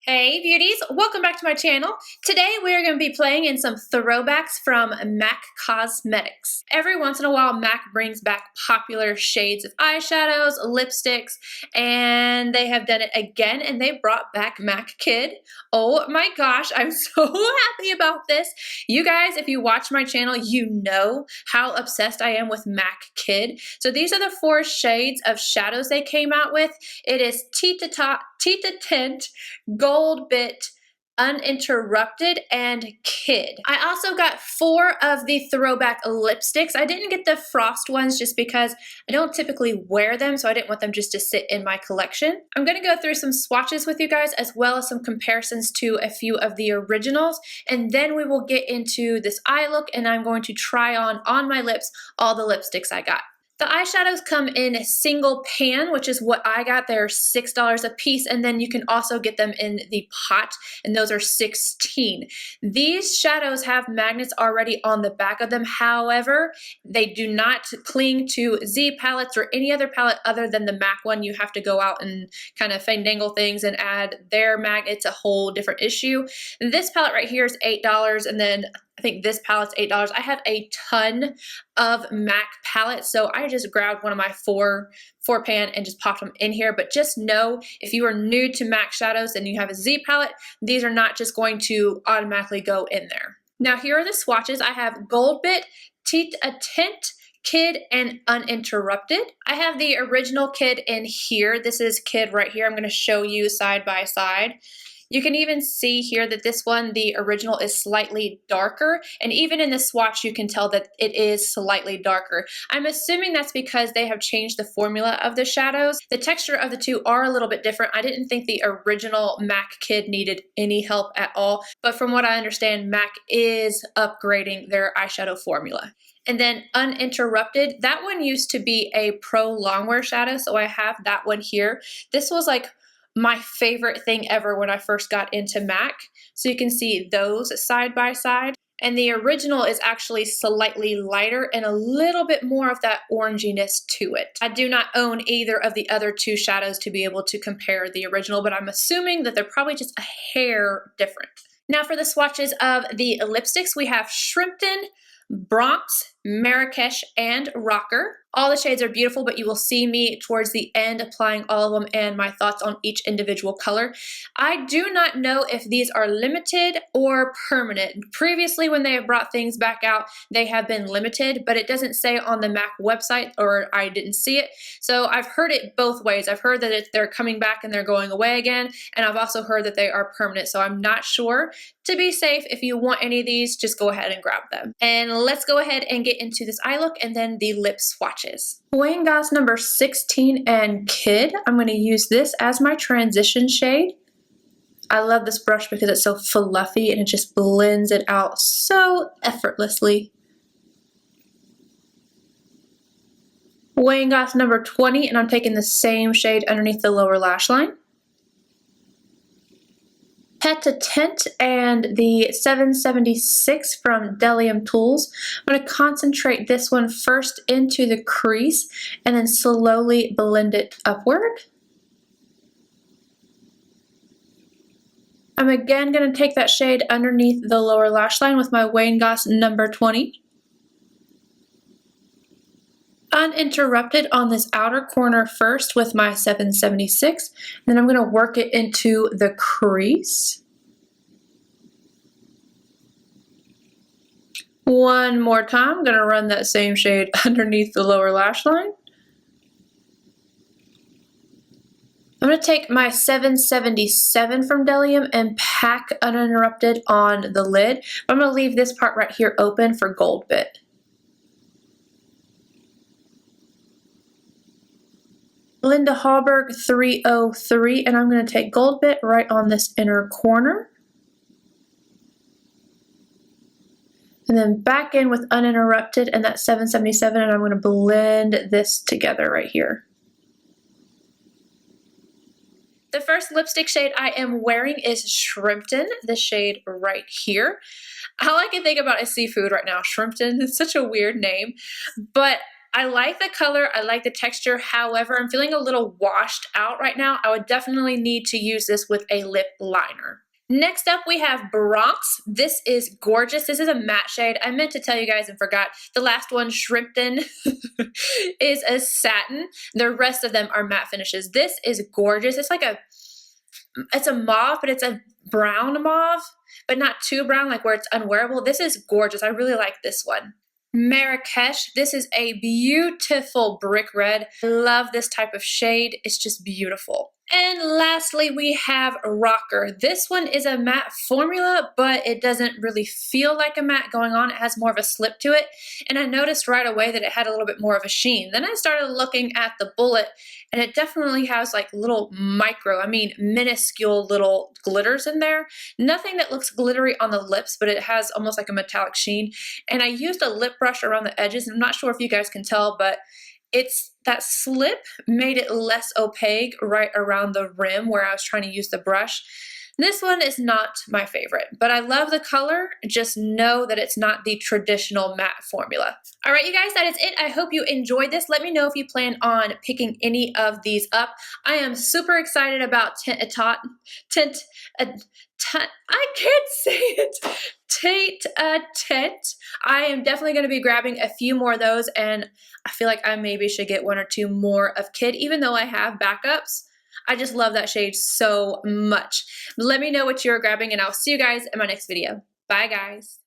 Hey beauties, welcome back to my channel. Today we are going to be playing in some throwbacks from MAC Cosmetics. Every once in a while MAC brings back popular shades of eyeshadows, lipsticks, and they have done it again and they brought back MAC Kid. Oh my gosh, I'm so happy about this. You guys, if you watch my channel, you know how obsessed I am with MAC Kid. So these are the 4 shades of shadows they came out with. It is Tete A Tint, Goldbit, Uninterrupted, and Kid. I also got 4 of the throwback lipsticks. I didn't get the frost ones just because I don't typically wear them, so I didn't want them just to sit in my collection. I'm going to go through some swatches with you guys as well as some comparisons to a few of the originals, and then we will get into this eye look and I'm going to try on my lips all the lipsticks I got. The eyeshadows come in a single pan, which is what I got. They're $6 a piece, and then you can also get them in the pot, and those are $16. These shadows have magnets already on the back of them. However, they do not cling to Z palettes or any other palette other than the MAC one. You have to go out and kind of fandangle things and add their magnet. It's a whole different issue. This palette right here is $8, and then I think this palette's $8. I have a ton of MAC palettes, so I just grabbed one of my four pan and just popped them in here. But just know, if you are new to MAC shadows and you have a Z palette, these are not just going to automatically go in there. Now here are the swatches. I have Goldbit, Tete A Tint, Kid, and Uninterrupted. I have the original Kid in here. This is Kid right here. I'm going to show you side by side. You can even see here that this one, the original, is slightly darker, and even in the swatch you can tell that it is slightly darker. I'm assuming that's because they have changed the formula of the shadows. The texture of the two are a little bit different. I didn't think the original MAC Kid needed any help at all, but from what I understand, MAC is upgrading their eyeshadow formula. And then Uninterrupted, that one used to be a pro longwear shadow, so I have that one here. This was like my favorite thing ever when I first got into MAC. So you can see those side by side. And the original is actually slightly lighter and a little bit more of that oranginess to it. I do not own either of the other 2 shadows to be able to compare the original, but I'm assuming that they're probably just a hair different. Now for the swatches of the lipsticks, we have Shrimpton, Bronx, Marrakesh, and Rocker. All the shades are beautiful, but you will see me towards the end applying all of them and my thoughts on each individual color. I do not know if these are limited or permanent. Previously, when they have brought things back out, they have been limited, but it doesn't say on the MAC website, or I didn't see it. So I've heard it both ways. I've heard that they're coming back and they're going away again, and I've also heard that they are permanent, so I'm not sure. To be safe, if you want any of these, just go ahead and grab them. And let's go ahead and get into this eye look and then the lip swatches. Wayne Goss number 16 and Kid. I'm going to use this as my transition shade. I love this brush because it's so fluffy and it just blends it out so effortlessly. Wayne Goss number 20, and I'm taking the same shade underneath the lower lash line. Tete A Tint and the 776 from Delium Tools. I'm going to concentrate this one first into the crease and then slowly blend it upward. I'm again going to take that shade underneath the lower lash line with my Wayne Goss number 20. Uninterrupted on this outer corner first with my 776, and then I'm going to work it into the crease. One more time, I'm going to run that same shade underneath the lower lash line. I'm going to take my 777 from Delium and pack Uninterrupted on the lid. I'm going to leave this part right here open for Goldbit. Linda Hallberg 303, and I'm going to take Goldbit right on this inner corner. And then back in with Uninterrupted and that 777, and I'm going to blend this together right here. The first lipstick shade I am wearing is Shrimpton, the shade right here. All I can think about is seafood right now. Shrimpton is such a weird name, but I like the color, I like the texture. However, I'm feeling a little washed out right now. I would definitely need to use this with a lip liner. Next up, we have Bronx. This is gorgeous. This is a matte shade. I meant to tell you guys and forgot. The last one, Shrimpton, is a satin. The rest of them are matte finishes. This is gorgeous. It's like it's a mauve, but it's a brown mauve, but not too brown, like where it's unwearable. This is gorgeous. I really like this one. Marrakesh. This is a beautiful brick red. I love this type of shade. It's just beautiful. And lastly, we have Rocker. This one is a matte formula, but it doesn't really feel like a matte going on. It has more of a slip to it. And I noticed right away that it had a little bit more of a sheen. Then I started looking at the bullet, and it definitely has like little minuscule little glitters in there. Nothing that looks glittery on the lips, but it has almost like a metallic sheen. And I used a lip brush around the edges. I'm not sure if you guys can tell, but that slip made it less opaque right around the rim where I was trying to use the brush. This one is not my favorite, but I love the color. Just know that it's not the traditional matte formula. All right, you guys, that is it. I hope you enjoyed this. Let me know if you plan on picking any of these up. I am super excited about Tete A Tint. I am definitely going to be grabbing a few more of those, and I feel like I maybe should get one or two more of Kid, even though I have backups. I just love that shade so much. Let me know what you're grabbing, and I'll see you guys in my next video. Bye, guys.